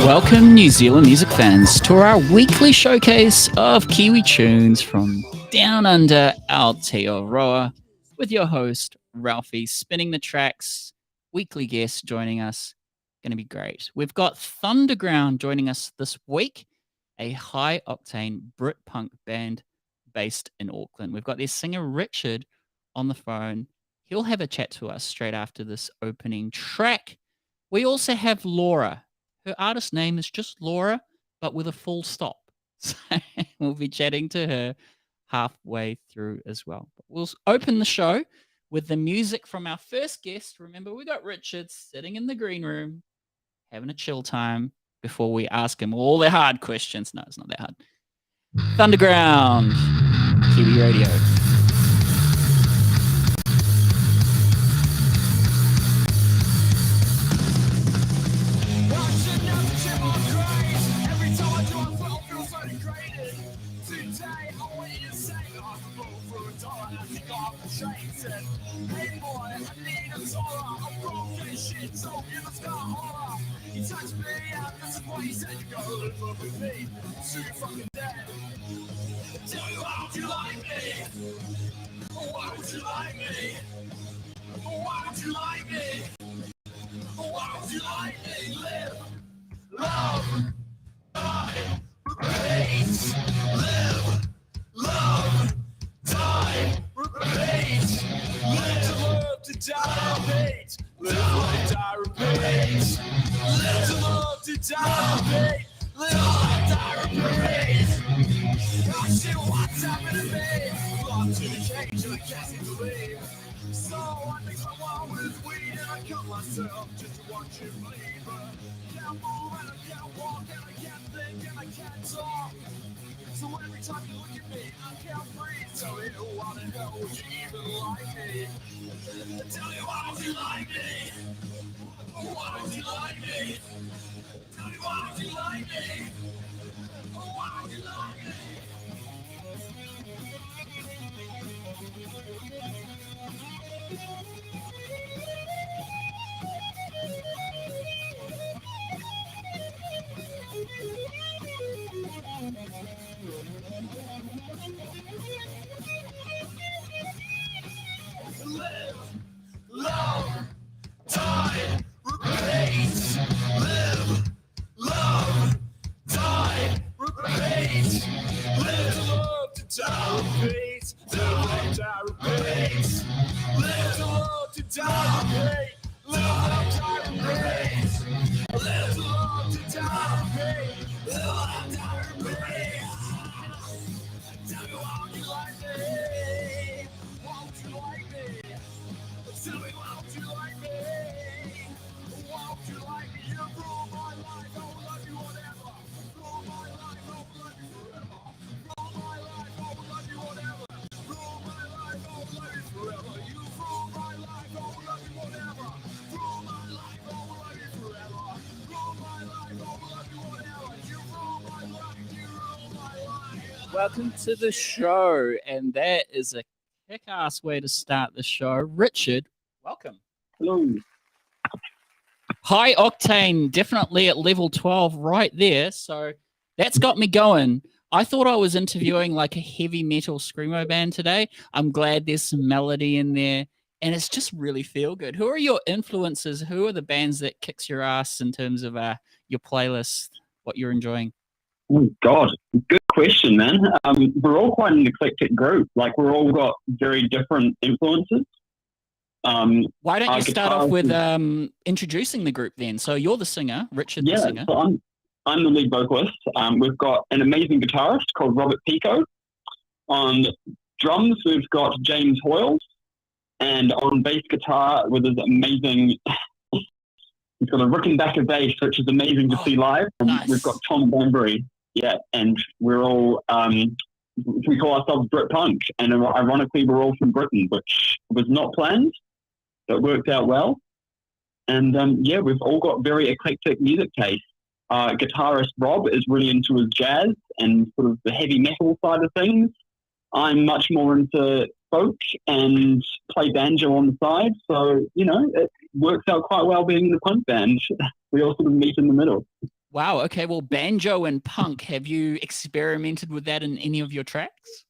Welcome, New Zealand music fans, to our weekly showcase of Kiwi tunes from down under Aotearoa with your host, Ralphie, spinning the tracks. Weekly guest joining us. Going to be great. We've got Thunderground joining us this week, a high octane Brit punk band based in Auckland. We've got their singer Richard on the phone. He'll have a chat to us straight after this opening track. We also have Laura. Her artist name is just Laura, but with a full stop. So we'll be chatting to her halfway through as well. But we'll open the show with the music from our first guest. Remember, we got Richard sitting in the green room, having a chill time before we ask him all the hard questions. No, it's not that hard. Thunderground, Kiwi Radio. Hey boy, I need a Zora. I'm broken shit, so you must go horror. You touch me out, this is why you said you go live with me. So you're fucking dead. Tell you how you like me. Why would you like me? Why would you like me? Why would you like me? Live, love, die, repeat. Live, love, die, repeat. Live to love to die, repeat. Live, love, die, repeat. Live to love to die, repeat. Live, love, die, repeat. I see what's happening to me. Locked to the cage and I can't seem to leave. So I mix my wine with weed and I cut myself just to watch you bleed. But I can't move and I can't walk and I can't think and I can't talk. So every time you look at me, I can't breathe. Tell me why the hell would you even like me? Tell me why would you like me? Why would you like me? Tell me why would you like me? Why would you like me? Live, love, die, repeat. Live, love, die, repeat. Live to love to die, repeat. Live, love, die, repeat. Live to love to die, repeat. Live, love, die, repeat. Live to love to die, repeat. Live, love, die, repeat. Tell me why would you like me? Why would you like me? Tell me why would you like me? Why would you like me? You rule my life, I will love you whatever. Rule my life, I will love you forever. Rule my life, I will love you whatever. Rule my life, I will love you forever. You rule my life, I will love you whatever. Rule my life, I will love you forever. Rule my life, I will love you whatever. You rule my life, you rule my life. Welcome to the show, and that is a kick-ass way to start the show. Richard, welcome. Hello. High octane, definitely at level 12 right there. So that's got me going. I thought I was interviewing like a heavy metal screamo band today. I'm glad there's some melody in there, and it's just really feel good. Who are your influences? Who are the bands that kicks your ass in terms of your playlist, what you're enjoying? Oh, God, good question, man. We're all quite an eclectic group. Like, we're all got very different influences. Why don't you start off with introducing the group then? So you're the singer, Richard the singer. So I'm the lead vocalist. We've got an amazing guitarist called Robert Pico. On drums, we've got James Hoyle. And on bass guitar, with his amazing... He's got a Rickenbacker bass, which is amazing to see live. Nice. We've got Tom Banbury. Yeah, and we're all... we call ourselves Brit Punk, and ironically, we're all from Britain, which was not planned. So it worked out well. And we've all got very eclectic music taste. Guitarist Rob is really into his jazz and sort of the heavy metal side of things. I'm much more into folk and play banjo on the side. So, it works out quite well being in the punk band. We all sort of meet in the middle. Wow. Okay. Well, banjo and punk. Have you experimented with that in any of your tracks?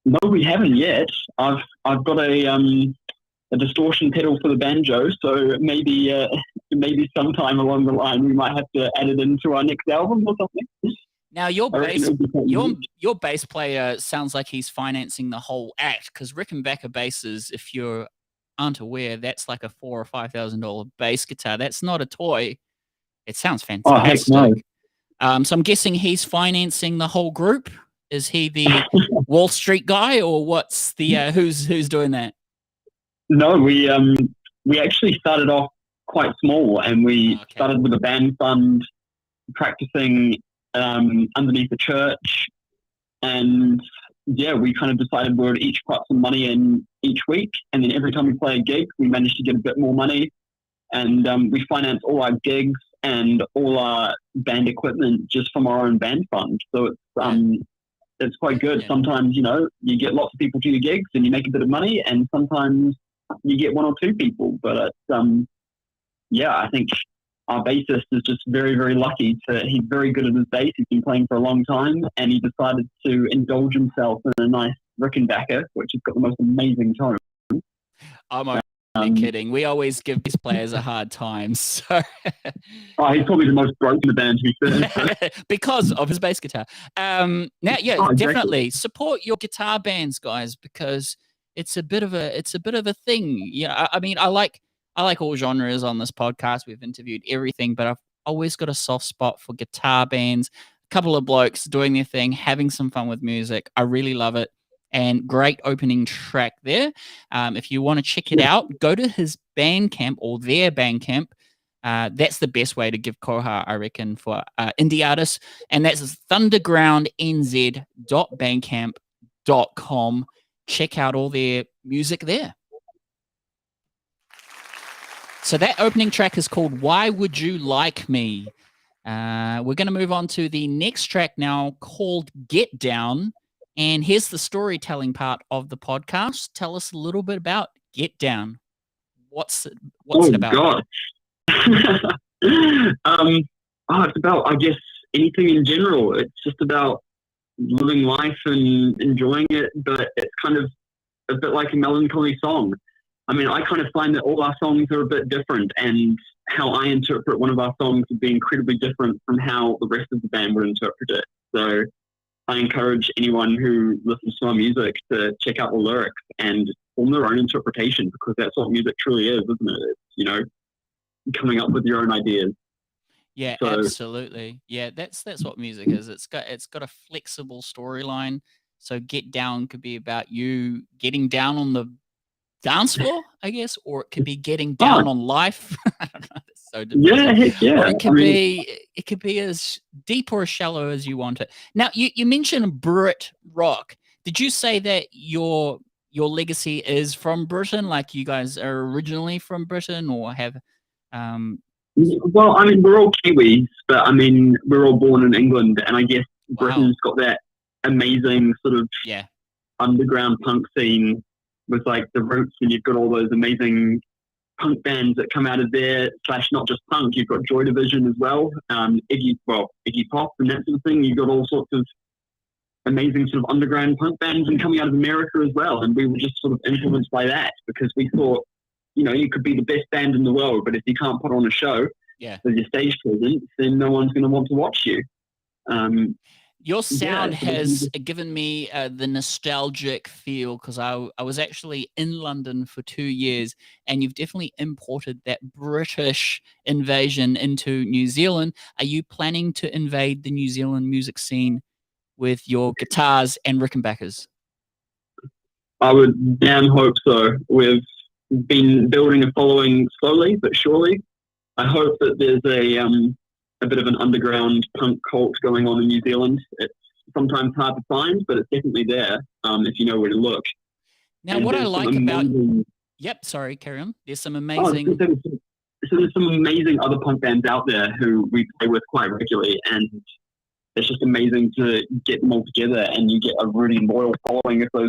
No, we haven't yet. I've got a distortion pedal for the banjo, so maybe sometime along the line we might have to add it into our next album or something. Now your I reckon bass, it would be quite unique. your bass player sounds like he's financing the whole act because Rickenbacker basses, if you aren't aware, that's like a $4,000 or $5,000 bass guitar. That's not a toy. It sounds Oh heck no! fantastic. So I'm guessing he's financing the whole group. Is he the Wall Street guy, or what's the who's doing that? No, we actually started off quite small, and we Okay. started with a band fund, practicing underneath the church, and yeah, we kind of decided we would each put some money in each week, and then every time we play a gig, we managed to get a bit more money, and we finance all our gigs and all our band equipment just from our own band fund. So it's quite good. Yeah. Sometimes you get lots of people to your gigs and you make a bit of money, and sometimes you get one or two people. But yeah, I think our bassist is just very, very lucky he's very good at his bass. He's been playing for a long time, and he decided to indulge himself in a nice Rickenbacker, which has got the most amazing tone. I'm only kidding. We always give these players a hard time. So he's probably the most broken in the band, to be fair. because of his bass guitar. Now, yeah, Exactly. definitely support your guitar bands, guys, because it's a bit of a thing. Yeah, I mean, I like all genres on this podcast. We've interviewed everything, but I've always got a soft spot for guitar bands. A couple of blokes doing their thing, having some fun with music. I really love it. And great opening track there. If you want to check it out, go to his Bandcamp or their Bandcamp. That's the best way to give koha, I reckon, for indie artists. And that's thundergroundnz.bandcamp.com. Check out all their music there. So that opening track is called Why Would You Like Me? We're going to move on to the next track now called Get Down. And here's the storytelling part of the podcast. Tell us a little bit about Get Down. What's it about? God. It's about, I guess, anything in general. It's just about living life and enjoying it, but it's kind of a bit like a melancholy song. I mean, I kind of find that all our songs are a bit different, and how I interpret one of our songs would be incredibly different from how the rest of the band would interpret it. So I encourage anyone who listens to our music to check out the lyrics and form their own interpretation, because that's what music truly is, isn't it? It's, coming up with your own ideas. Yeah, So, absolutely. Yeah, that's what music is. It's got a flexible storyline. So Get Down could be about you getting down on the dance floor, I guess, or it could be getting down on life. I don't know. It's so yeah, heck yeah. Or it could be as deep or as shallow as you want it. Now, you mentioned Brit rock. Did you say that your legacy is from Britain? Like you guys are originally from Britain, or have? Well, I mean, we're all Kiwis, but I mean, we're all born in England, and I guess Wow. Britain's got that amazing sort of underground punk scene with like the Roots, and you've got all those amazing punk bands that come out of there. Slash, not just punk, you've got Joy Division as well, Iggy Pop, and that sort of thing. You've got all sorts of amazing sort of underground punk bands and coming out of America as well. And we were just sort of influenced by that, because we thought, you could be the best band in the world, but if you can't put on a show with your stage presence, then no one's going to want to watch you. Your sound has given me the nostalgic feel, because I was actually in London for 2 years, and you've definitely imported that British invasion into New Zealand. Are you planning to invade the New Zealand music scene with your guitars and Rickenbackers? I would damn hope so. We've been building a following slowly but surely. I hope that there's a bit of an underground punk cult going on in New Zealand. It's sometimes hard to find, but it's definitely there if you know where to look. Now, what I like about... Yep, sorry, carry on. There's some amazing... So there's some amazing other punk bands out there who we play with quite regularly, and it's just amazing to get them all together, and you get a really loyal following of those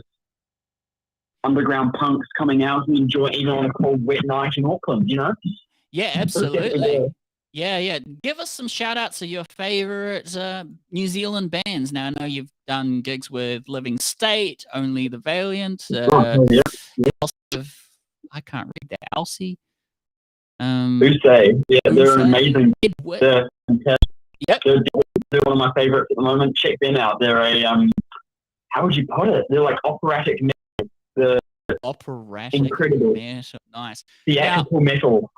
underground punks coming out and enjoying on a cold, wet night in Auckland, Yeah, absolutely. Yeah, yeah. Give us some shout outs of your favorite New Zealand bands. Now, I know you've done gigs with Living State, Only the Valiant, Yeah. House of, I can't read that, Elsie. Who say? Yeah, they're an Unsay, amazing. Ed Witt. They're fantastic. Yep. They're one of my favorites at the moment. Check them out. They're a how would you put it? They're like operatic metal. They're Operatic incredible. metal. Nice. Theatrical metal.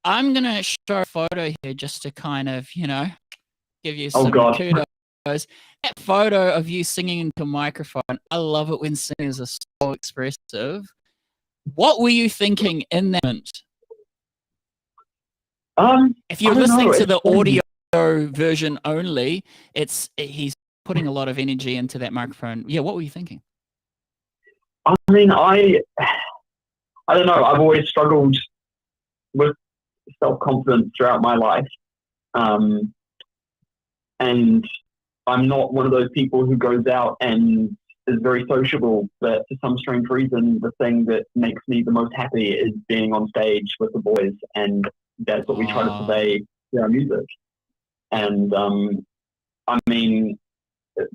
I'm going to show a photo here just to kind of, you know, give you Oh some God. kudos. That photo of you singing into a microphone, I love it when singers are so expressive. What were you thinking in that moment? If you're listening to the audio version only, he's putting a lot of energy into that microphone. Yeah, what were you thinking? I mean, I don't know. I've always struggled with self-confidence throughout my life. And I'm not one of those people who goes out and is very sociable, but for some strange reason, the thing that makes me the most happy is being on stage with the boys, and that's what we try to convey through our music. And I mean,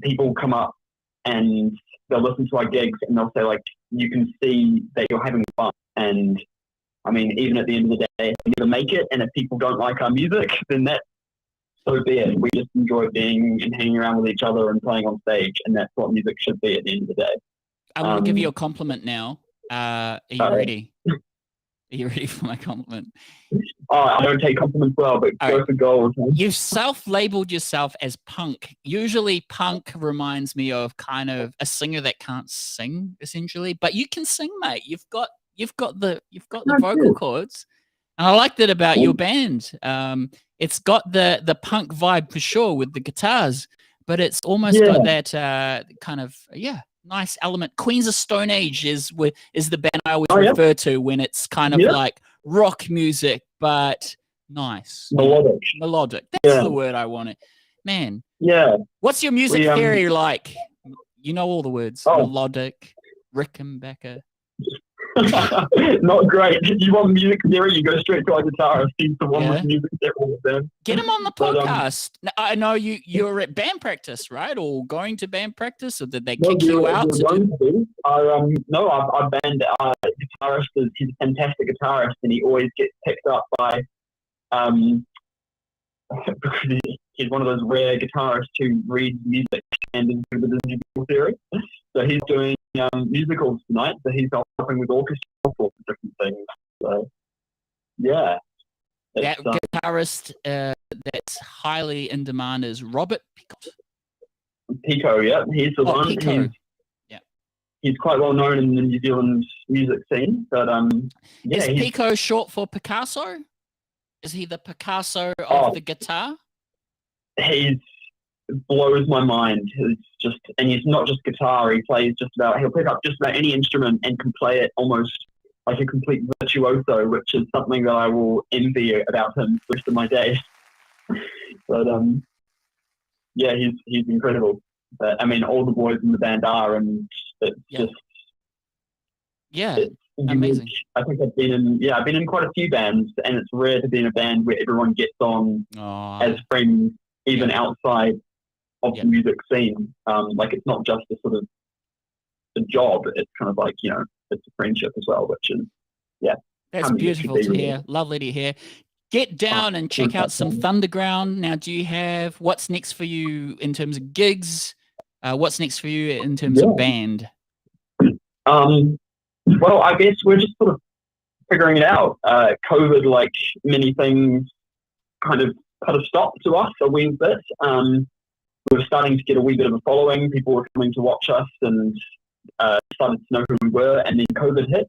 people come up and they'll listen to our gigs and they'll say, like, you can see that you're having fun. And I mean, even at the end of the day, if we never make it, and if people don't like our music, then that's so be it. We just enjoy being and hanging around with each other and playing on stage, and that's what music should be at the end of the day. I want to give you a compliment now. Are you ready? Are you ready for my compliment? Oh, I don't take compliments well, but go for gold. You've self-labeled yourself as punk. Usually punk reminds me of kind of a singer that can't sing, essentially, but you can sing, mate. You've got the vocal cords. And I liked it about your band. It's got the punk vibe for sure with the guitars, but it's almost got that kind of nice element. Queens of Stone Age is the band I always refer to when it's kind of like rock music, but nice. Melodic. That's the word I wanted. Man. Yeah. What's your music theory like? You know all the words. Melodic, Rickenbacker. Not great. You want music theory, you go straight to our guitarist. He's the one with music theory. Get him on the podcast. I know you're at band practice, right? Or going to band practice, or did they kick you out? No, our band guitarist he's a fantastic guitarist, and he always gets picked up by because he's one of those rare guitarists who reads music and is good with his musical theory. So he's doing musicals tonight, so he's helping with orchestra and all sorts of different things. So, yeah. That guitarist that's highly in demand is Robert Picot. Pico, yeah. He's the one. Pico. He's quite well known in the New Zealand music scene. But is Pico short for Picasso? Is he the Picasso of the guitar? He blows my mind. And he's not just guitar. He'll pick up just about any instrument and can play it almost like a complete virtuoso, which is something that I will envy about him the rest of my days. But he's incredible. But I mean, all the boys in the band are, and it's just amazing. I think I've been in quite a few bands, and it's rare to be in a band where everyone gets on as friends, even outside of the music scene. Like, it's not just a sort of a job; it's kind of like, it's a friendship as well, which is that's beautiful to hear. Lovely to hear. Get down and check out some Thunderground. Now, do you have what's next for you in terms of gigs? What's next for you in terms of band? Well, I guess we're just sort of figuring it out. COVID, like many things, kind of put a stop to us a wee bit. We were starting to get a wee bit of a following. People were coming to watch us and started to know who we were, and then COVID hit.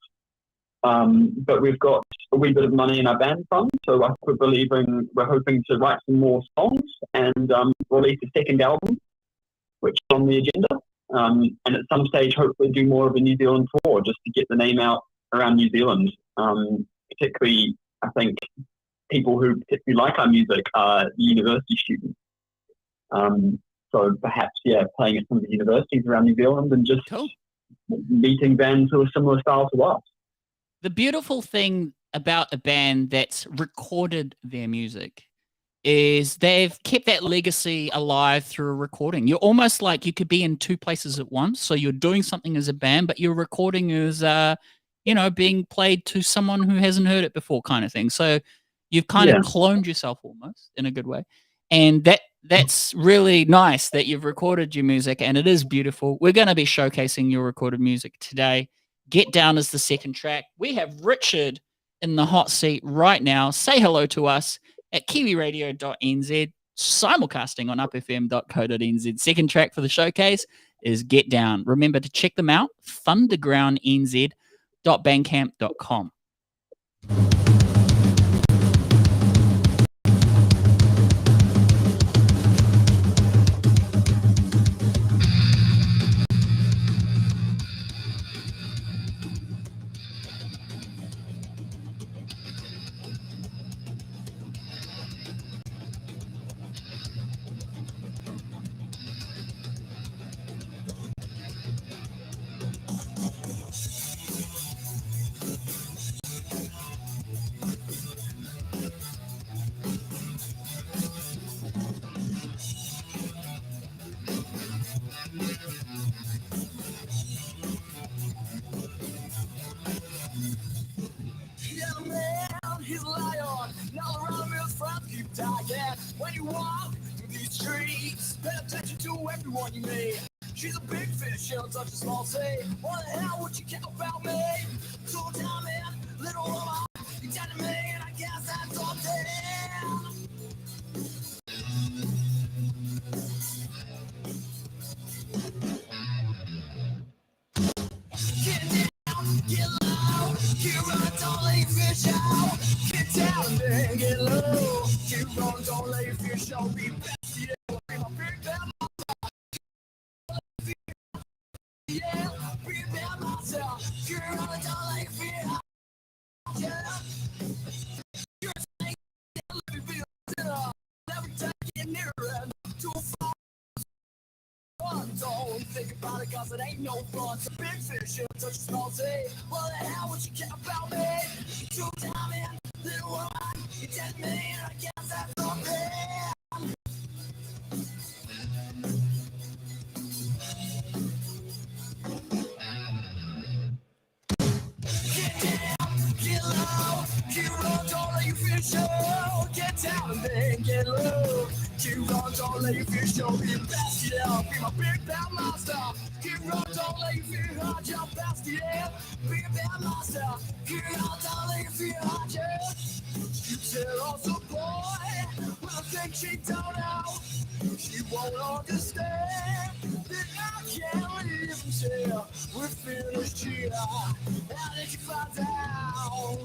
But we've got a wee bit of money in our band fund, so we're hoping to write some more songs and release a second album, which is on the agenda. And at some stage, hopefully do more of a New Zealand tour just to get the name out around New Zealand. Particularly, I think people who particularly like our music are university students. So perhaps, playing at some of the universities around New Zealand and just meeting bands who are similar style to us. The beautiful thing about a band that's recorded their music is they've kept that legacy alive through a recording. You're almost like you could be in two places at once. So you're doing something as a band, but your recording is, being played to someone who hasn't heard it before, kind of thing. So you've kind of cloned yourself almost in a good way, and that's really nice that you've recorded your music, and it is beautiful. We're going to be showcasing your recorded music today. Get Down is the second track. We have Richard in the hot seat right now. Say hello to us at kiwiradio.nz, simulcasting on upfm.co.nz. Second track for the showcase is Get Down. Remember to check them out, thundergroundnz.bandcamp.com. He's a lion, now around him his friends keep dying. When you walk through these streets, pay attention to everyone you meet. She's a big fish, she'll touch a small sea. What the hell would you care about me? So tell me, little woman, you tell me, and I guess that's all there. Get down, get low, keep running, don't let your fish out. Get down and then get low, keep running, don't let your fish out. Be best, yeah, be my big bad monster. Yeah, be bad monster. Keep running, don't let your fish out. Yeah, you're a snake, let me be a sinner. Every time you get nearer, too far. Don't think about it, cause it ain't no fun. It's a big fish, it'll touch a small sea. What the hell would you care about me? You tell me, little woman, you tell me, and I guess that's okay. Get down, get low, keep on, don't let you feel show. Get down and then get low. Keep on, don't let you feel show. Be your best, yeah. Be my big bad monster. Keep on, don't let you feel hard. Jump fast, yeah. Be a bad monster. Keep on, don't let you feel hard, yeah. You tell us a boy, well, I think she don't know. She won't understand that I can't live until we're finished here. How did you find out?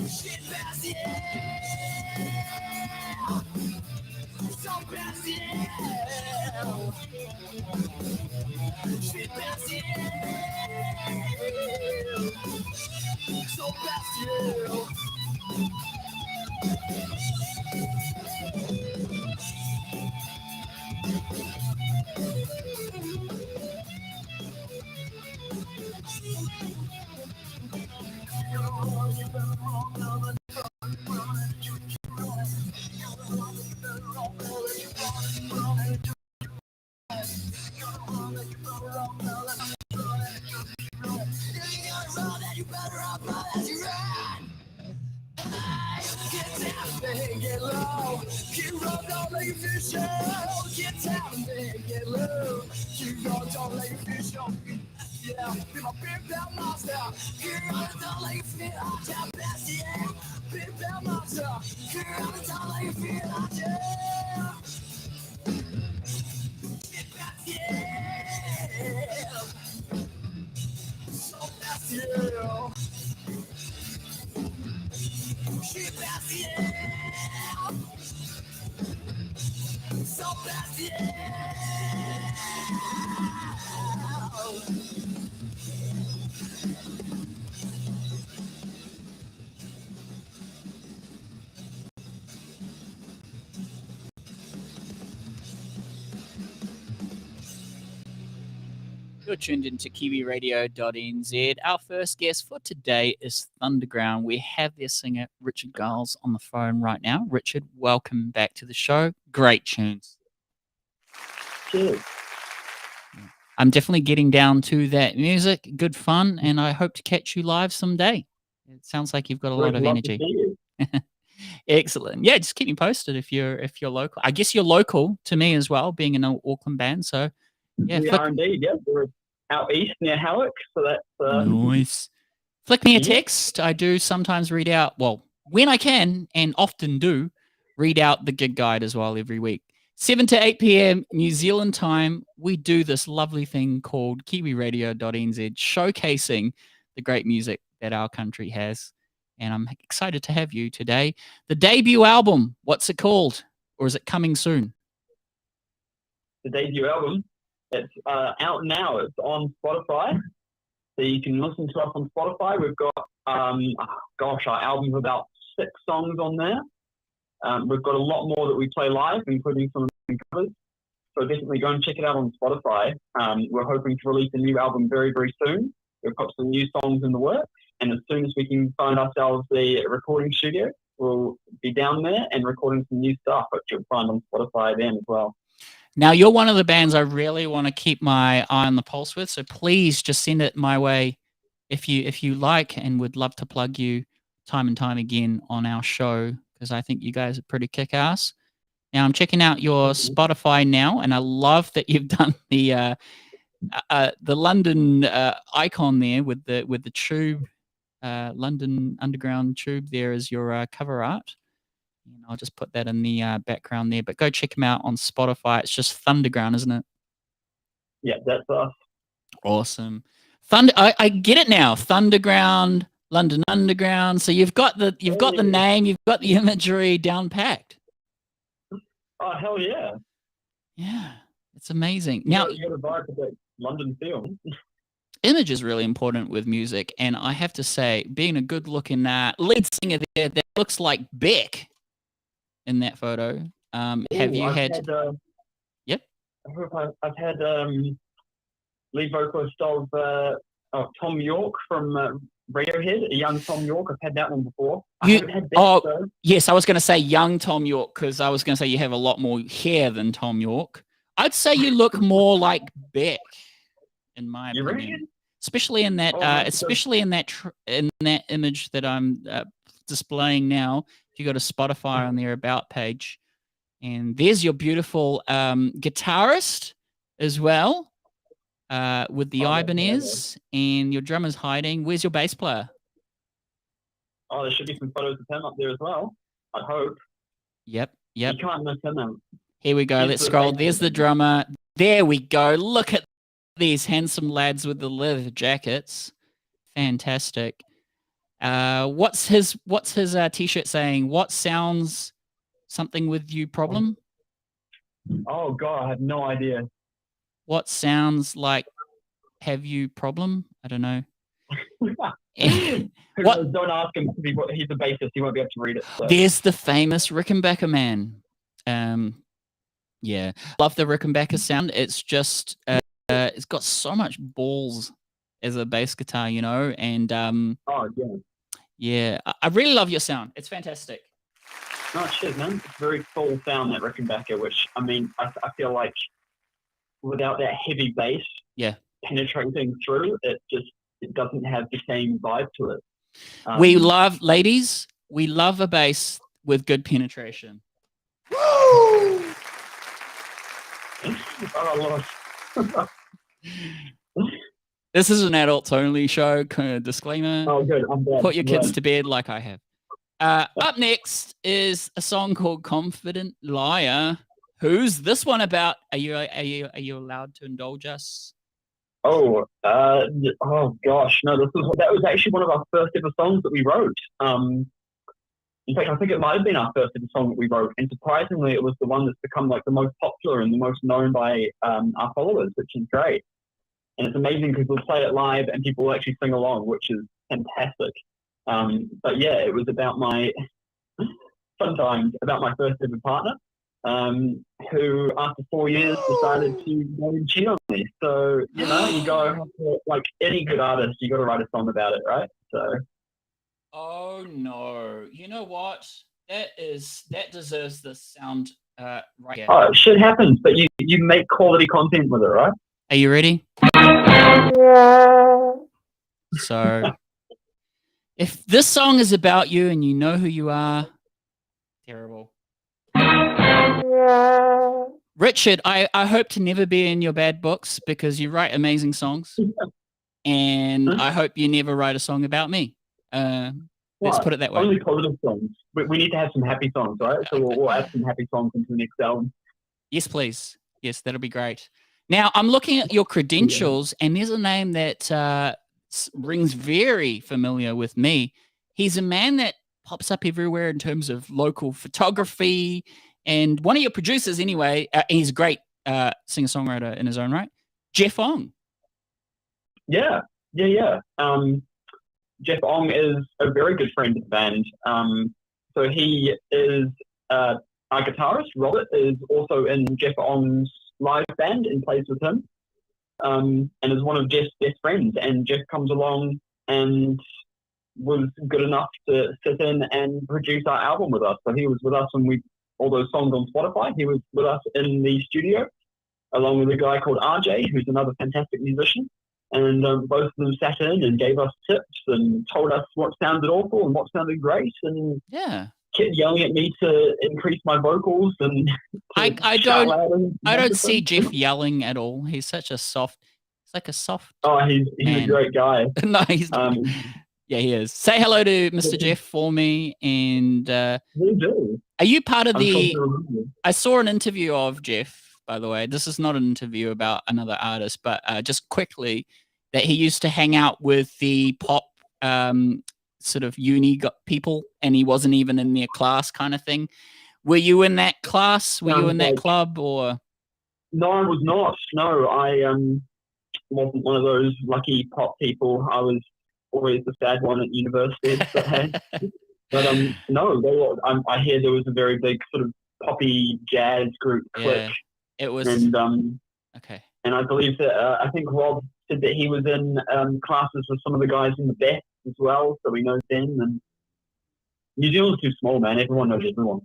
Shit fast, yeah. So fast, yeah. Shit fast, yeah. So fast, yeah. You better run, run as you run. Get down and then get low. Keep on, don't let your fish out. Get down and then get low. Keep on, don't let your fish out. Yeah, be my big bad monster. Keep on, don't let your fish out. Yeah, best, yeah. Big bad monster. Keep on, don't let your fish out. Yeah. Get back, yeah. So fast, yeah. Shit fast, yeah. So fast, yeah. You're tuned into kiwiradio.nz. Our first guest for today is Thunderground. We have their singer Richard Giles on the phone right now. Richard, welcome back to the show. Great tunes. Cheers. I'm definitely getting down to that music. Good fun, and I hope to catch you live someday. It sounds like you've got a lot of Love to energy. see you. Excellent. Yeah, just keep me posted if you're local. I guess you're local to me as well, being an Auckland band. So yeah, We are indeed, yeah. We're out east near Howick, so that's nice. Flick me a Yeah. text. I do sometimes read out, well, when I can, and often do, read out the gig guide as well every week. 7 to 8 p.m. New Zealand time, we do this lovely thing called kiwiradio.nz, showcasing the great music that our country has. And I'm excited to have you today. The debut album, what's it called? Or is it coming soon? the debut album. It's out now. It's on Spotify. So you can listen to us on Spotify. We've got, our album of about 6 songs on there. We've got a lot more that we play live, including some covers. So definitely go and check it out on Spotify. We're hoping to release a new album very, very soon. We've got some new songs in the works. And as soon as we can find ourselves a recording studio, we'll be down there and recording some new stuff, which you'll find on Spotify then as well. Now, you're one of the bands I really want to keep my eye on the pulse with, so please just send it my way if you like, and would love to plug you time and time again on our show, because I think you guys are pretty kick-ass. Now, I'm checking out your Spotify now, and I love that you've done the London icon there with the tube, London Underground tube there as your cover art. And I'll just put that in the background there. But go check them out on Spotify. It's just Thunderground, isn't it? Yeah, that's us. Awesome. I get it now. Thunderground, London Underground. So you've got the name, you've got the imagery down packed. Oh, hell yeah. Yeah, it's amazing. Now, you got a vibe for that London feel. Image is really important with music, and I have to say, being a good-looking lead singer there, that looks like Beck in that photo. Have you had? Yep. I've had lead vocalist of Tom York from Radiohead, a young Tom York. I've had that one before. I haven't had Beck, though. Yes, I was going to say young Tom York, because I was going to say you have a lot more hair than Tom York. I'd say you look more like Beck, in my opinion. Reckon? Especially in that, in that image that I'm displaying now. If you go to Spotify on their About page, and there's your beautiful guitarist as well, with the Ibanez, and your drummer's hiding. Where's your bass player? Oh, there should be some photos of him up there as well. I hope. Yep. You can't miss him. Here we go. Let's scroll. There's the drummer. There we go. Look at these handsome lads with the leather jackets. Fantastic. What's his t-shirt saying? What sounds something with you problem? Oh God, I have no idea. What sounds like have you problem? I don't know. What? Don't ask him. He's a bassist. He won't be able to read it. So. There's the famous Rickenbacker man. Yeah, love the Rickenbacker sound. It's just it's got so much balls as a bass guitar, you know. And oh yeah, yeah, I really love your sound. It's fantastic. No shit, man. It's very full sound, that Rickenbacker. Which I mean, I feel like without that heavy bass, penetrating through, it doesn't have the same vibe to it. We love a bass with good penetration. Oh Lord. This is an adults only show. Disclaimer. Oh, good. I'm glad. Put your kids to bed like I have. Up next is a song called "Confident Liar." Who's this one about? Are you allowed to indulge us? Oh gosh, no. That was actually one of our first ever songs that we wrote. In fact, I think it might have been our first ever song that we wrote, and surprisingly, it was the one that's become like the most popular and the most known by our followers, which is great. And it's amazing because we'll play it live and people will actually sing along, which is fantastic. But yeah, it was about my sometimes about my first ever partner. who after 4 years decided to go and cheat on me. So, you know, you go, like any good artist, you got to write a song about it, right? So. Oh no! You know what? That deserves the sound right here. Oh, shit happens, but you make quality content with it, right? Are you ready? So, if this song is about you and you know who you are, terrible. Richard, I hope to never be in your bad books because you write amazing songs, and I hope you never write a song about me. Let's put it that way. Only positive songs. We need to have some happy songs, right? So we'll add some happy songs into the next album. Yes, please. Yes, that'll be great. Now, I'm looking at your credentials, and there's a name that rings very familiar with me. He's a man that pops up everywhere in terms of local photography, and one of your producers, anyway. He's a great singer-songwriter in his own right, Jeff Ong. Yeah. Jeff Ong is a very good friend of the band. So he is our guitarist, Robert, is also in Jeff Ong's live band and plays with him, and is one of Jeff's best friends. And Jeff comes along and was good enough to sit in and produce our album with us. So he was with us when all those songs on Spotify. He was with us in the studio, along with a guy called RJ, who's another fantastic musician. And both of them sat in and gave us tips and told us what sounded awful and what sounded great, and kept yelling at me to increase my vocals. And I don't see Jeff yelling at all. He's such a soft. He's like a soft. Oh, he's a great guy. No, he's not. Yeah, he is. Say hello to Mr. Jeff for me. And we do. Are you part of I saw an interview of Jeff. By the way, this is not an interview about another artist, but just quickly, that he used to hang out with the pop sort of uni people, and he wasn't even in their class kind of thing. Were you in that class? Were you in that club? Or no, I was not. No, I wasn't one of those lucky pop people. I was always the sad one at university. But no, I hear there was a very big sort of poppy jazz group clique. It was, and okay. And I believe that I think Rob said that he was in classes with some of the guys in the best as well, so we know them. And New Zealand's too small, man. Everyone knows everyone.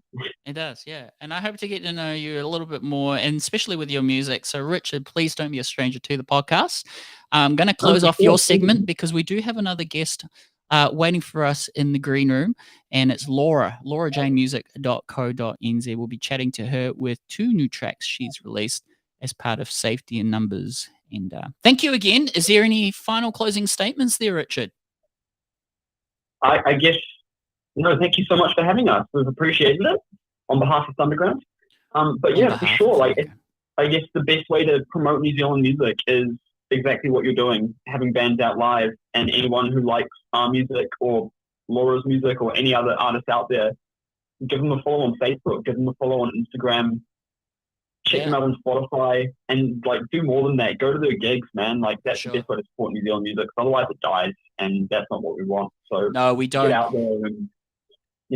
It does, yeah. And I hope to get to know you a little bit more, and especially with your music. So, Richard, please don't be a stranger to the podcast. I'm going to close off your segment because we do have another guest waiting for us in the green room, and it's Laura, laurajanemusic.co.nz. We'll be chatting to her with 2 new tracks she's released as part of Safety in Numbers. And thank you again. Is there any final closing statements there, Richard? I guess, no, thank you so much for having us. We've appreciated it on behalf of Thunderground. But yeah, for sure, I guess the best way to promote New Zealand music is exactly what you're doing, having bands out live, and anyone who likes our music or Laura's music or any other artist out there, give them a follow on Facebook, give them a follow on Instagram, check them out on Spotify, and like do more than that. Go to their gigs, man. Like that's the best way to support New Zealand music. Otherwise, it dies, and that's not what we want. So no, we don't. Get out there, and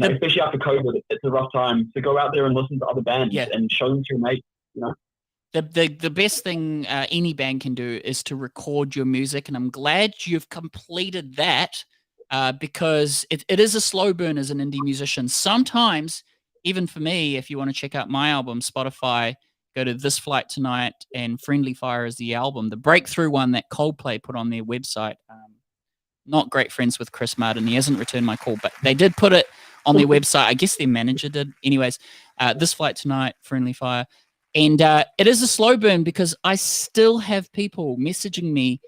especially after COVID, it's a rough time. So go out there and listen to other bands and show them to your mates. You know. The best thing any band can do is to record your music, and I'm glad you've completed that because it is a slow burn as an indie musician. Sometimes, even for me, if you want to check out my album, Spotify, go to This Flight Tonight, and Friendly Fire is the album. The breakthrough one that Coldplay put on their website. Not great friends with Chris Martin. He hasn't returned my call, but they did put it on their website. I guess their manager did. Anyways, This Flight Tonight, Friendly Fire. And it is a slow burn because I still have people messaging me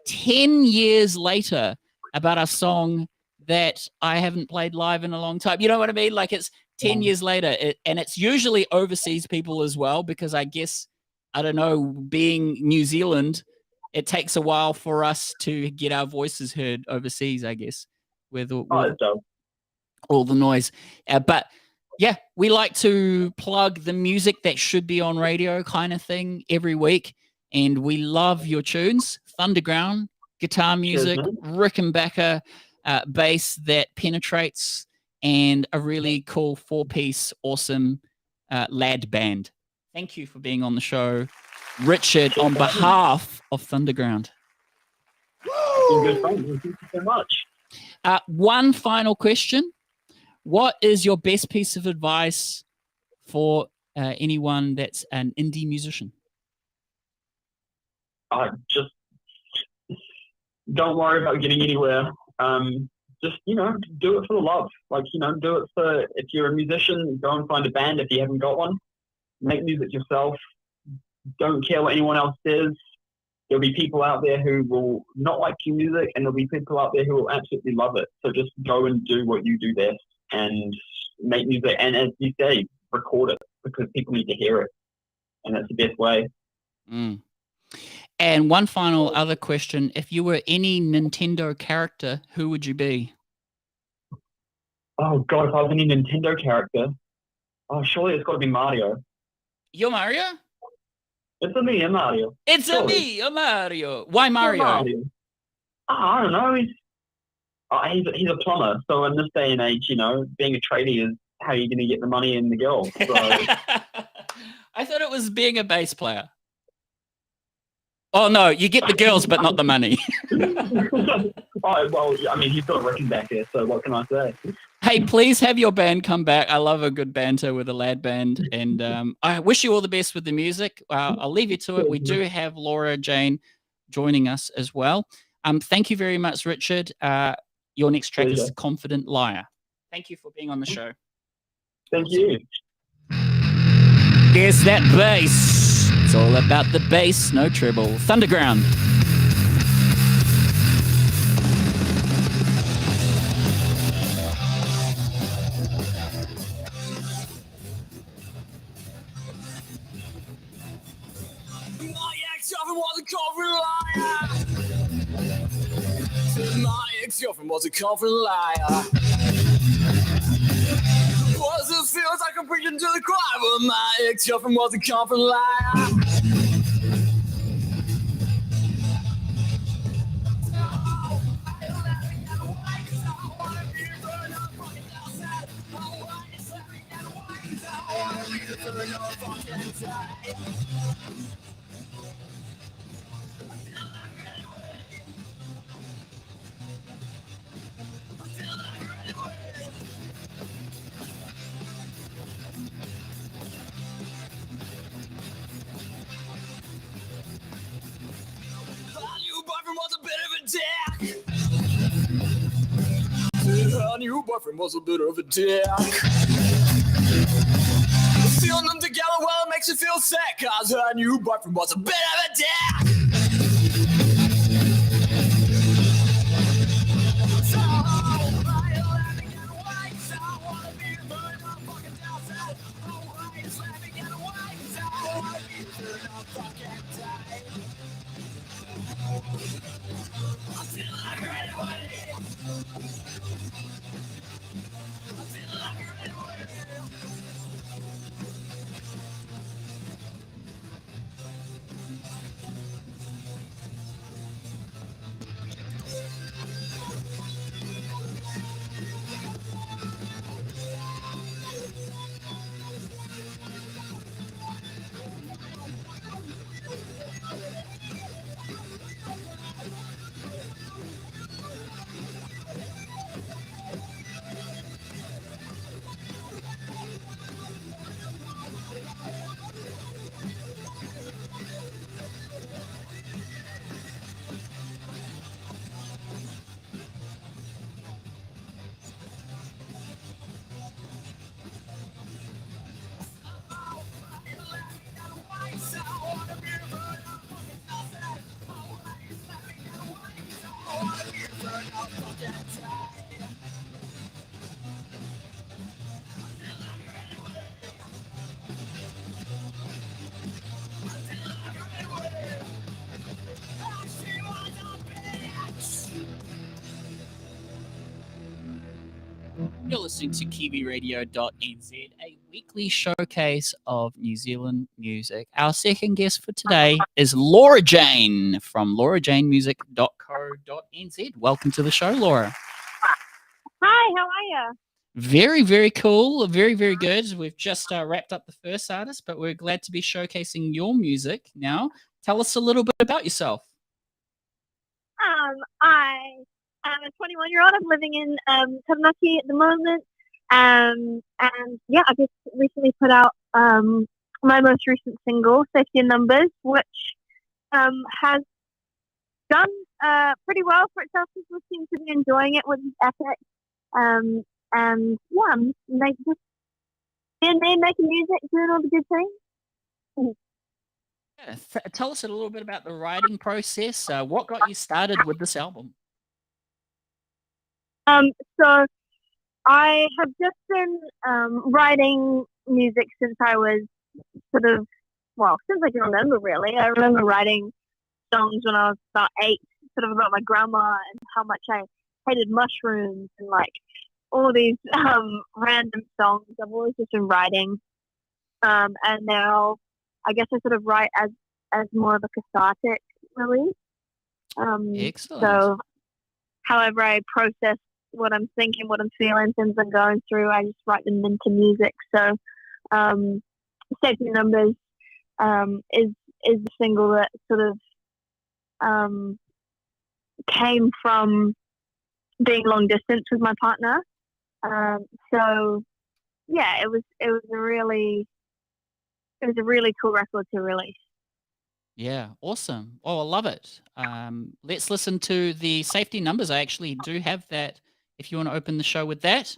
10 years later about a song that I haven't played live in a long time. You know what I mean? Like it's 10 years later. And it's usually overseas people as well, because I guess, I don't know, being New Zealand, it takes a while for us to get our voices heard overseas, I guess, with all the noise. But yeah, we like to plug the music that should be on radio kind of thing every week. And we love your tunes. Thunderground, guitar music, Rickenbacker, bass that penetrates, and a really cool 4-piece, awesome Lad Band. Thank you for being on the show, Richard, on behalf of Thunderground. Good fun. Thank you so much. One final question. What is your best piece of advice for anyone that's an indie musician? Just don't worry about getting anywhere. Just, do it for the love. Like, do it for, if you're a musician, go and find a band if you haven't got one. Make music yourself. Don't care what anyone else says. There'll be people out there who will not like your music, and there'll be people out there who will absolutely love it. So just go and do what you do best and make music. And as you say, record it, because people need to hear it. And that's the best way. Mm. And one final other question. If you were any Nintendo character, who would you be? Oh, God, if I was any Nintendo character, surely it's got to be Mario. You're Mario? It's a me, a Mario. It's a me, a Mario. Why Mario? I don't know. He's a plumber. So in this day and age, being a tradie is how you're going to get the money and the girl. So. I thought it was being a bass player. Oh, no, you get the girls, but not the money. Well, I mean, he's got a record back there, so what can I say? Hey, please have your band come back. I love a good banter with a Lad Band. And I wish you all the best with the music. I'll leave you to it. We do have Laura Jane joining us as well. Thank you very much, Richard. Your next track is Confident Liar. Thank you for being on the show. Thank you. Here's that bass. It's all about the bass, no treble. Thunderground. My ex-girlfriend was a confident liar. My ex-girlfriend was a confident liar. Was this feels like I'm preaching to the choir, but my ex-girlfriend was a confident liar. Her new boyfriend was a bit of a dick. Sealing them together, well, it makes you feel sick, cause her new boyfriend was a bit of a dick. So, I let me get away, so I wanna be the bird, motherfucking down south. Oh, I just let me get away, so I wanna be the bird, motherfucking day. I feel like right away. You're listening to KiwiRadio.nz, a weekly showcase of New Zealand music. Our second guest for today is Laura Jane from laurajanemusic.co.nz. Welcome to the show, Laura. Hi, how are you? Very, very cool. Very, very good. We've just wrapped up the first artist, but we're glad to be showcasing your music now. Tell us a little bit about yourself. I am a 21-year-old. I'm living in Taranaki at the moment. And yeah, I just recently put out my most recent single, Safety in Numbers, which has done pretty well for itself. People seem to be enjoying it, which is epic. And yeah, I'm just making music, doing all the good things. Yeah, tell us a little bit about the writing process. What got you started with this album? So I have just been writing music since I was since I can remember, really. I remember writing songs when I was about 8, sort of about my grandma and how much I hated mushrooms and like all these random songs. I've always just been writing. And now I guess I sort of write as more of a cathartic release. Excellent. So however I process what I'm thinking, what I'm feeling, things I'm going through, I just write them into music. So Safety Numbers is the single that sort of came from being long distance with my partner. So yeah, it was a really cool record to release. Yeah, awesome. Oh, I love it. Let's listen to the Safety Numbers. I actually do have that. If you want to open the show with that.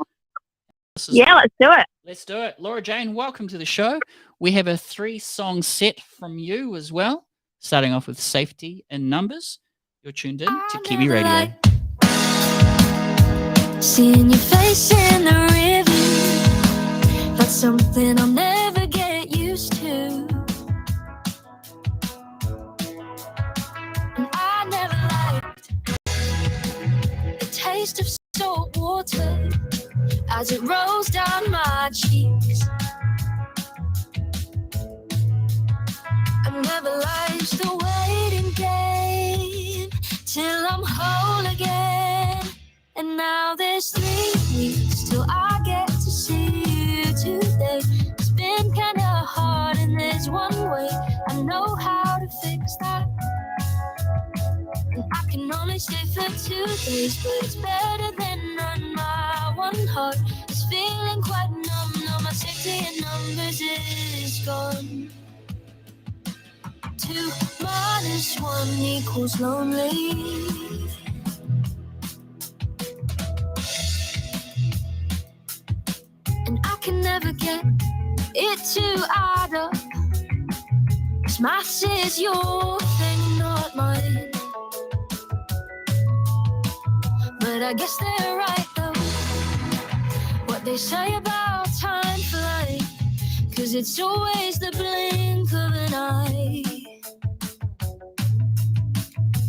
Yeah, let's do it. Let's do it. Laura Jane, welcome to the show. We have a 3-song set from you as well, starting off with Safety in Numbers. You're tuned in to Kiwi Radio. Seeing your face in the review, that's something I'll never get used to. And I never liked the taste of salt water as it rolls down my cheeks. I never liked the waiting game till I'm whole again. And now there's 3 weeks till I get to see you today. It's been kinda hard and there's one way I know how to fix that. And I can only stay for 2 days, but it's better than none. My one heart is feeling quite numb. Now my safety in numbers is gone. 2 minus 1 equals lonely. And I can never get it to add up. 'Cause maths is your thing, not mine. But I guess they're right though, what they say about time flying. 'Cause it's always the blink of an eye.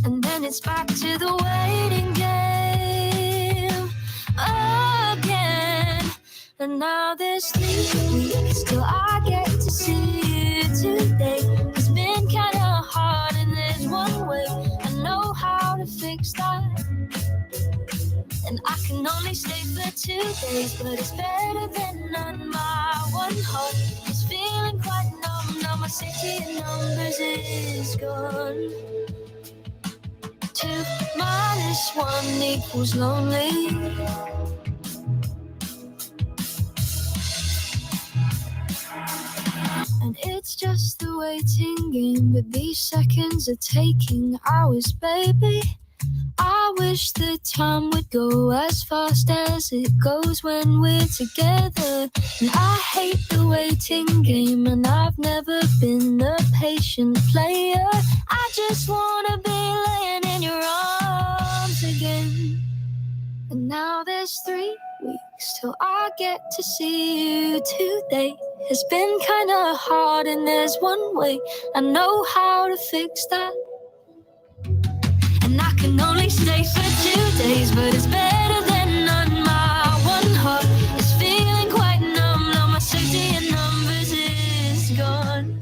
And then it's back to the waiting game again. And now there's 3 weeks till I get to see you today. It's been kinda hard and there's one way I know how to fix that. And I can only stay for 2 days, but it's better than none. My one heart is feeling quite numb. Now my safety in numbers is gone. 2 minus 1 equals lonely. And it's just the waiting game, but these seconds are taking hours, baby. I wish the time would go as fast as it goes when we're together. And I hate the waiting game, and I've never been a patient player. I just wanna be laying in your arms again. And now there's 3 weeks till I get to see you today. It's been kinda hard and there's one way I know how to fix that. And I can only stay for 2 days, but it's better than none. My one heart is feeling quite numb. Now my safety in numbers is gone.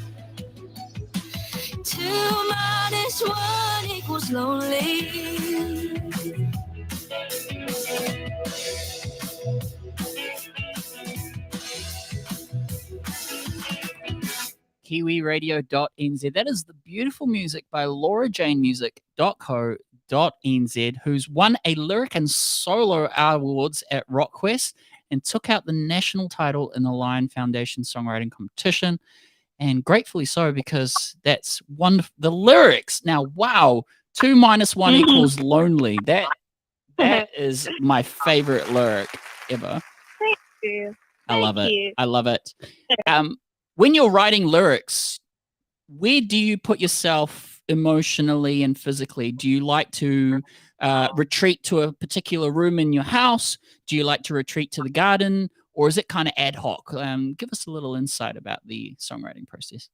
2 minus 1 equals lonely. kiwiradio.nz. That is the beautiful music by laurajanemusic.co.nz, who's won a Lyric and Solo Awards at RockQuest and took out the national title in the Lion Foundation Songwriting Competition. And gratefully so, because that's wonderful. The lyrics, now, wow, 2 minus 1 equals lonely. That is my favorite lyric ever. Thank you. I love Thank it. you. I love it. When you're writing lyrics, where do you put yourself emotionally and physically? Do you like to retreat to a particular room in your house? Do you like to retreat to the garden? Or is it kind of ad hoc? Give us a little insight about the songwriting process.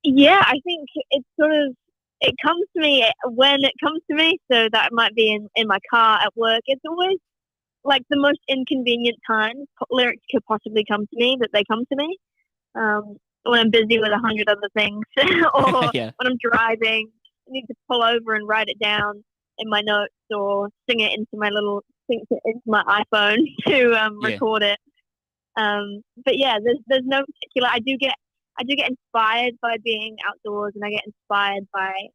Yeah, I think it's sort of, it comes to me when it comes to me. So that might be in my car at work. It's always like the most inconvenient times lyrics could possibly come to me, that they come to me. When I'm busy with 100 other things, or Yeah. when I'm driving, I need to pull over and write it down in my notes, or sing it into my iPhone to record it. But yeah, there's no particular. I do get inspired by being outdoors, and I get inspired by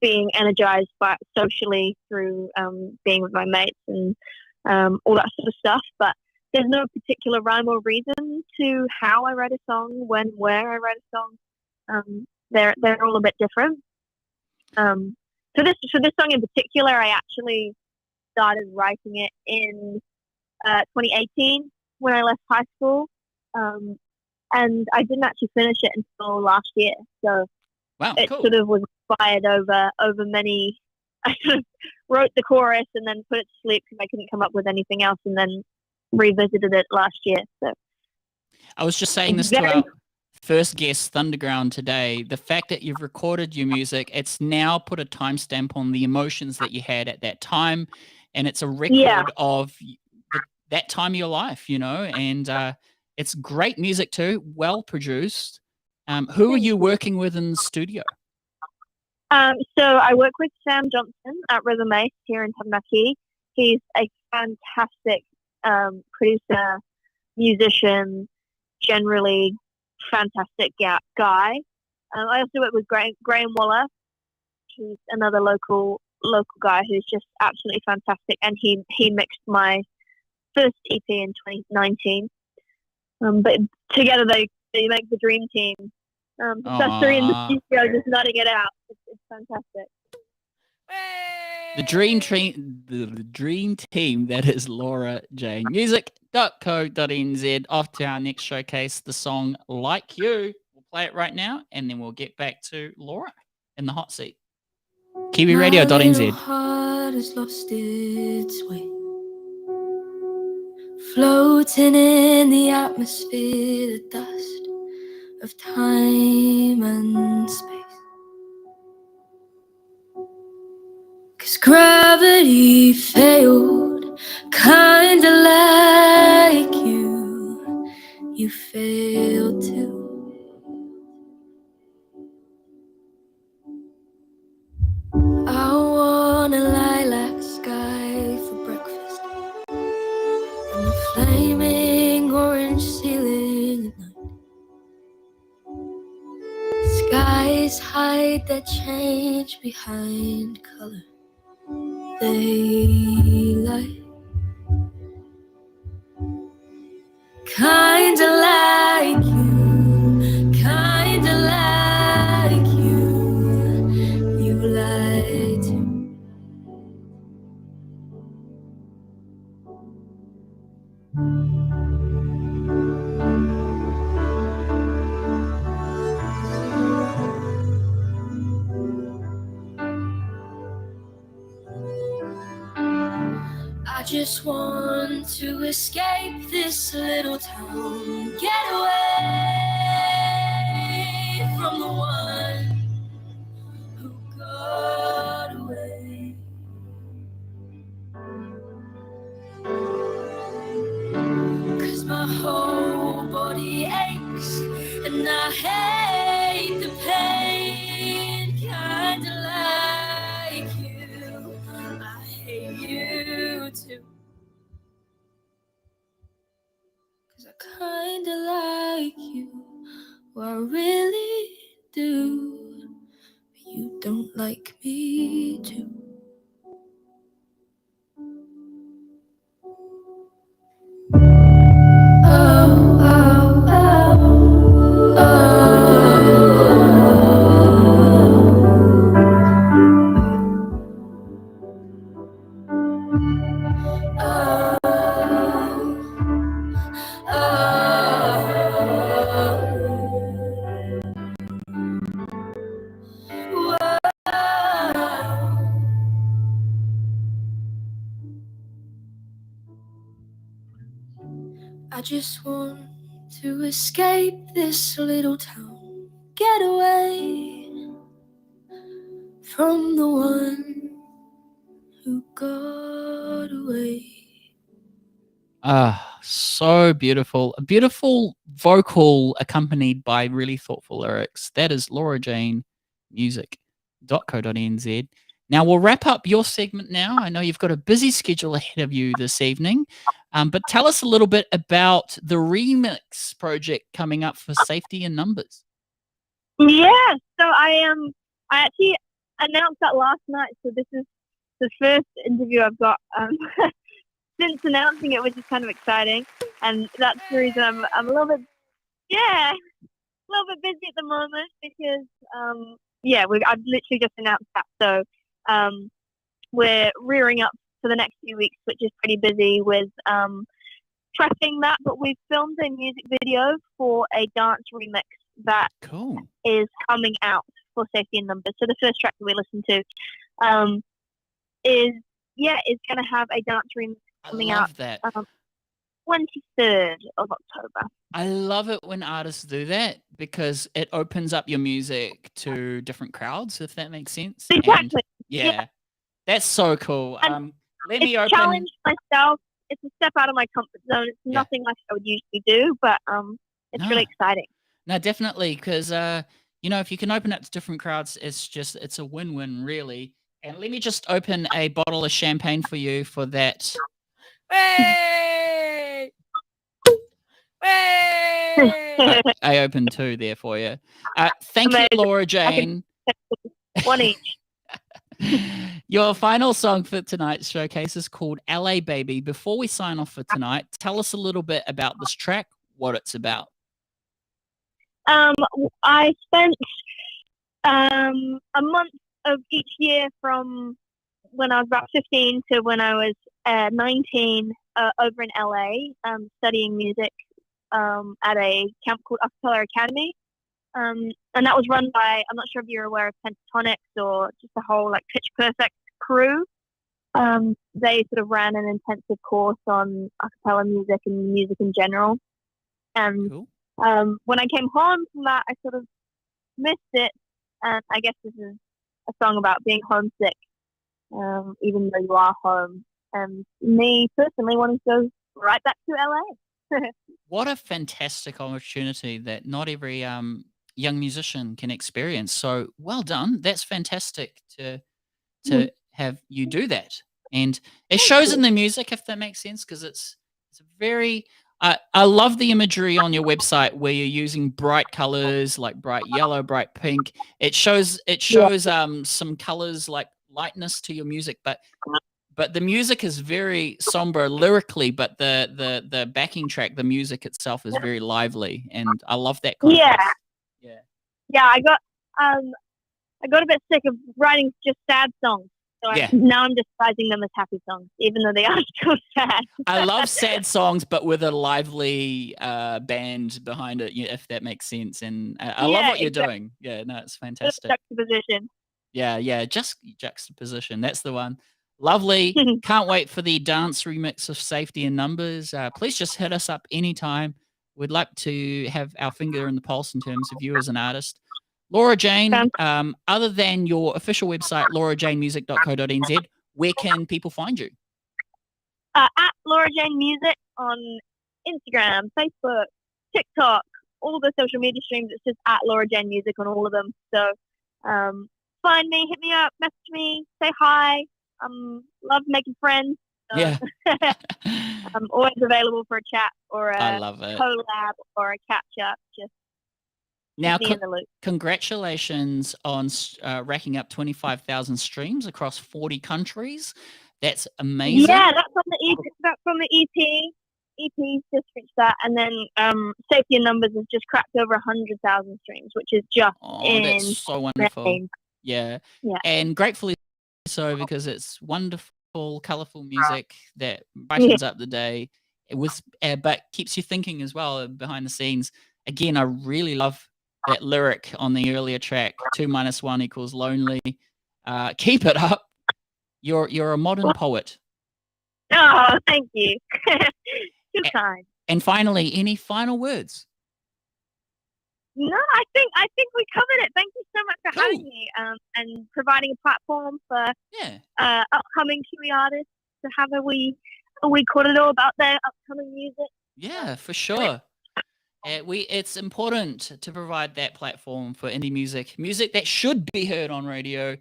being energized by socially through being with my mates and all that sort of stuff. But there's no particular rhyme or reason to how I write a song, where I write a song. They're all a bit different. For this song in particular, I actually started writing it in 2018 when I left high school, and I didn't actually finish it until last year. So wow, it cool. sort of was inspired over many. I sort of wrote the chorus and then put it to sleep because I couldn't come up with anything else, and then revisited it last year. So I was just saying this to our first guest, Thunderground, today. The fact that you've recorded your music, it's now put a timestamp on the emotions that you had at that time, and it's a record of that time of your life, and it's great music too, well produced. Who are you working with in the studio? So I work with Sam Johnson at Rhythm Ace here in Taranaki. He's a fantastic producer, musician, generally fantastic guy. I also work with Graham Waller. He's another local guy who's just absolutely fantastic, and he mixed my first EP in 2019. But together they make the dream team. That's three in the studio just nutting it out. It's fantastic. The dream team, that is Laura Jane. Music.co.nz. Off to our next showcase, the song Like You. We'll play it right now, and then we'll get back to Laura in the hot seat. kiwiradio.nz. My heart has lost its way, floating in the atmosphere, the dust of time and space. 'Cause gravity failed, kinda like you failed too. I want a lilac sky for breakfast, and a flaming orange ceiling at night. Skies hide their change behind color. They lie, kinda like you, kinda like you lied to me. I just want to escape this little town, get away from the one who got away. 'Cause my whole body aches and I hate the pain, kinda like you. I hate you too. 'Cause I kinda like you Well, I really do. You don't like me too. Oh, oh, oh, I just want to escape this little town, get away from the one who got away. Ah, so beautiful. A beautiful vocal accompanied by really thoughtful lyrics. That is Laura Jane music.co.nz. Now we'll wrap up your segment now. I know you've got a busy schedule ahead of you this evening, but tell us a little bit about the remix project coming up for Safety in Numbers. Yeah, so I actually announced that last night. So this is the first interview I've got since announcing it, which is kind of exciting, and that's the reason I'm a little bit busy at the moment because I've literally just announced that. So we're rearing up for the next few weeks, which is pretty busy with prepping that. But we've filmed a music video for a dance remix that Cool. is coming out for Safety in Numbers. So the first track that we listened to is going to have a dance remix coming I out love that. 23rd of October. I love it when artists do that because it opens up your music to different crowds, if that makes sense. And Exactly. yeah, that's so cool. And Let me It's open. challenged myself. It's a step out of my comfort zone. It's Yeah. nothing like I would usually do, but it's really exciting. No, definitely, because if you can open it to different crowds, it's a win-win, really. And let me just open a bottle of champagne for you for that. Hey! Hey! I opened two there for you. Thank you, Amazing. Laura Jane. One each. Your final song for tonight's showcase is called LA Baby. Before we sign off for tonight, tell us a little bit about this track, what it's about. I spent a month of each year from when I was about 15 to when I was 19 over in LA studying music at a camp called Acapella Academy. And that was run by, I'm not sure if you're aware of Pentatonics or just the whole like Pitch Perfect crew. They sort of ran an intensive course on acapella music and music in general. And Cool. when I came home from that, I sort of missed it. And I guess this is a song about being homesick, even though you are home. And me personally wanting to go right back to LA. What a fantastic opportunity that not every young musician can experience. So well done. That's fantastic to have you do that. And it shows in the music, if that makes sense, because it's a very I love the imagery on your website where you're using bright colors like bright yellow, bright pink. It shows some colors like lightness to your music, but the music is very somber lyrically, but the backing track, the music itself is very lively, and I love that contrast. Yeah. Yeah, I got a bit sick of writing just sad songs. So Yeah. now I'm disguising them as happy songs, even though they are still sad. I love sad songs, but with a lively band behind it, if that makes sense. And I love what you're doing. Yeah, no, it's fantastic. Juxtaposition. Yeah, just juxtaposition. That's the one. Lovely. Can't wait for the dance remix of Safety in Numbers. Please just hit us up anytime. We'd like to have our finger in the pulse in terms of you as an artist. Laura Jane, other than your official website, laurajanemusic.co.nz, where can people find you? At Laura Jane Music on Instagram, Facebook, TikTok, all the social media streams. It's just at Laura Jane Music on all of them. So find me, hit me up, message me, say hi. Love making friends. So Yeah. I'm always available for a chat or I a love it. collab or a catch up. Just Now, keep me in the loop. congratulations on racking up 25,000 streams across 40 countries. That's amazing. Yeah, that's on the EP. That's on the EP. EP's just reached that, and then Safety in Numbers has just cracked over 100,000 streams, which is just that's so wonderful. Yeah, yeah, and gratefully so, because it's wonderful, colourful music that brightens up the day, but keeps you thinking as well behind the scenes. Again, I really love that lyric on the earlier track, 2 minus 1 equals lonely. Keep it up. You're a modern poet. Oh, thank you. Too kind. And finally, any final words? No, I think we covered it. Thank you so much for having me and providing a platform for upcoming Kiwi artists to have a wee corridor about their upcoming music. Yeah, for sure. It's important to provide that platform for indie music that should be heard on radio.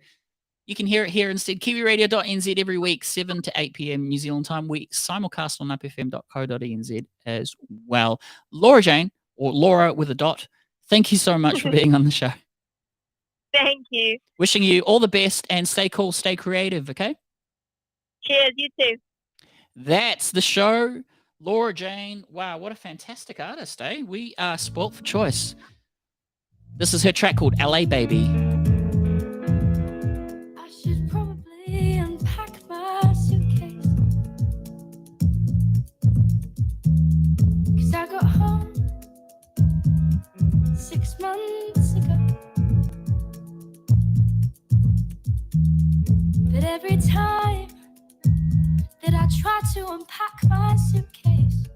You can hear it here instead. KiwiRadio.nz every week, 7 to 8 p.m. New Zealand time. We simulcast on upfm.co.nz as well. Laura Jane, or Laura with a dot, thank you so much for being on the show. Thank you. Wishing you all the best and stay cool, stay creative, okay? Cheers, you too. That's the show. Laura Jane, wow, what a fantastic artist, eh? We are spoilt for choice. This is her track called LA Baby. I should probably unpack my suitcase, 'cause I got home 6 months ago. But every time that I try to unpack my suitcase,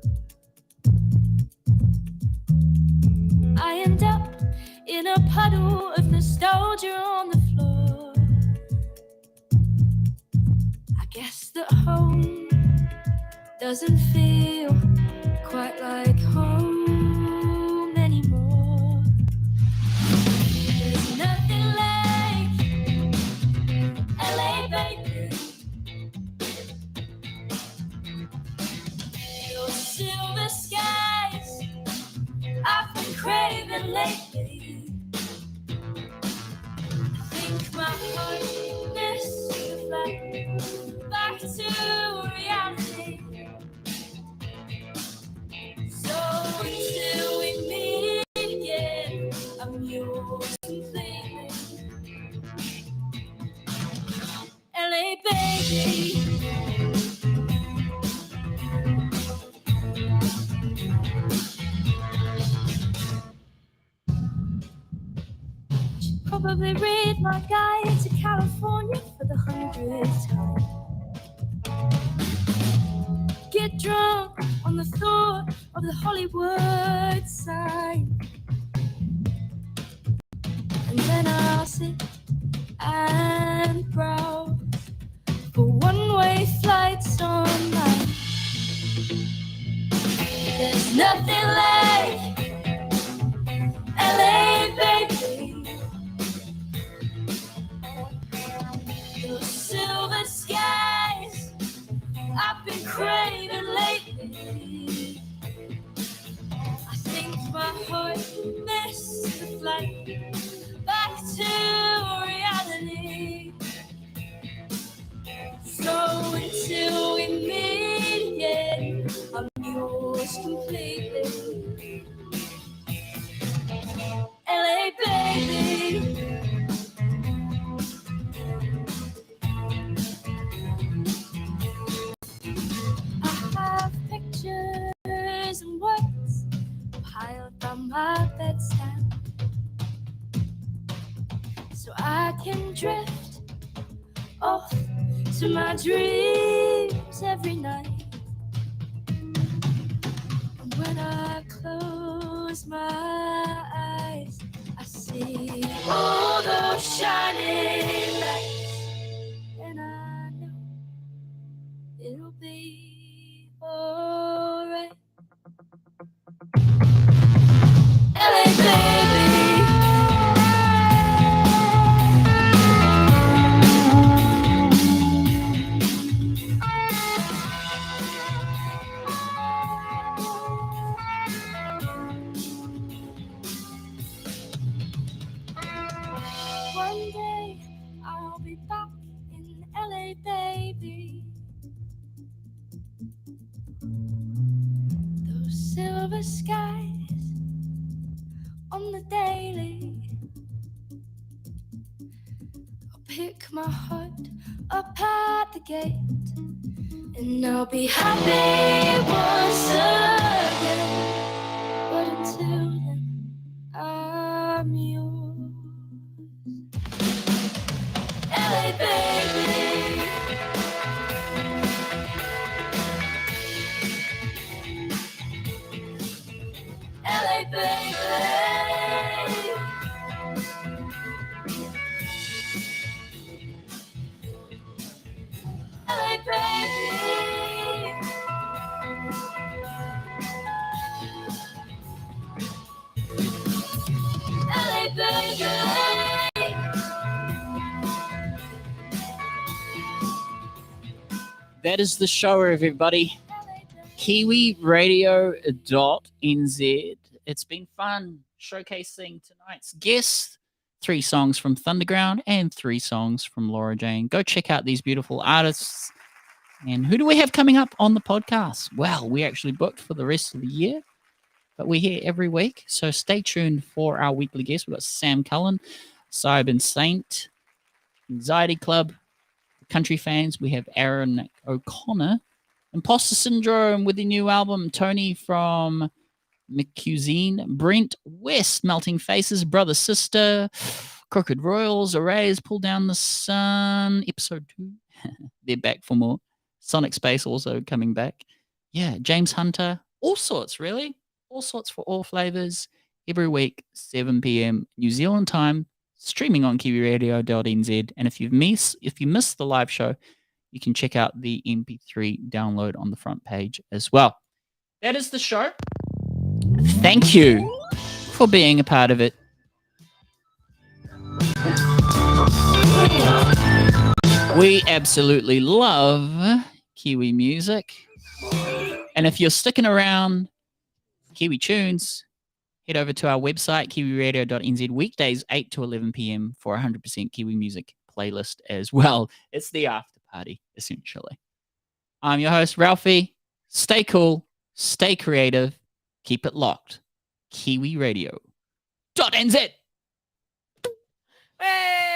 I end up in a puddle of nostalgia on the floor. I guess that home doesn't feel quite like home anymore. There's nothing like LA, baby. Those silver skies I've been craving lately. I think my heart missed the flight back to reality. So until we meet again, I'm yours completely. LA, baby. Probably read my guide to California for the 100th time. Get drunk on the thought of the Hollywood sign, and then I'll sit and browse for one-way flights online. There's nothing like LA, baby. Those silver skies I've been craving lately. I think my heart missed the flight back to reality. So until we meet again, I'm yours completely. LA, baby. Pictures and words piled on my bedstand, so I can drift off to my dreams every night. And when I close my eyes, I see all those shining lights, and I know it'll be alright. LA, baby. paper skies on the daily. I'll pick my heart up at the gate, and I'll be happy once again. But until then, I'm yours. LA baby. LA baby. LA baby. LA baby. That is the show, everybody. KiwiRadio.nz. It's been fun showcasing tonight's guests. 3 songs from Thunderground and 3 songs from Laura Jane. Go check out these beautiful artists. And who do we have coming up on the podcast? Well, we actually booked for the rest of the year, but we're here every week. So stay tuned for our weekly guests. We've got Sam Cullen, Cybin Saint, Anxiety Club, Country Fans. We have Aaron O'Connor, Imposter Syndrome with the new album, Tony from McCuisine, Brent West, Melting Faces, Brother Sister, Crooked Royals, Arrays, Pull Down the Sun, episode 2. They're back for more. Sonic Space also coming back. Yeah, James Hunter, all sorts, really. All sorts for all flavors. Every week, 7 p.m. New Zealand time, streaming on kiwiradio.nz. And if you missed the live show, you can check out the MP3 download on the front page as well. That is the show. Thank you for being a part of it. We absolutely love Kiwi music. And if you're sticking around Kiwi tunes, head over to our website, kiwiradio.nz, weekdays 8 to 11 p.m. for 100% Kiwi music playlist as well. It's the after party, essentially. I'm your host, Ralphie. Stay cool, stay creative, keep it locked. KiwiRadio.nz. Hey!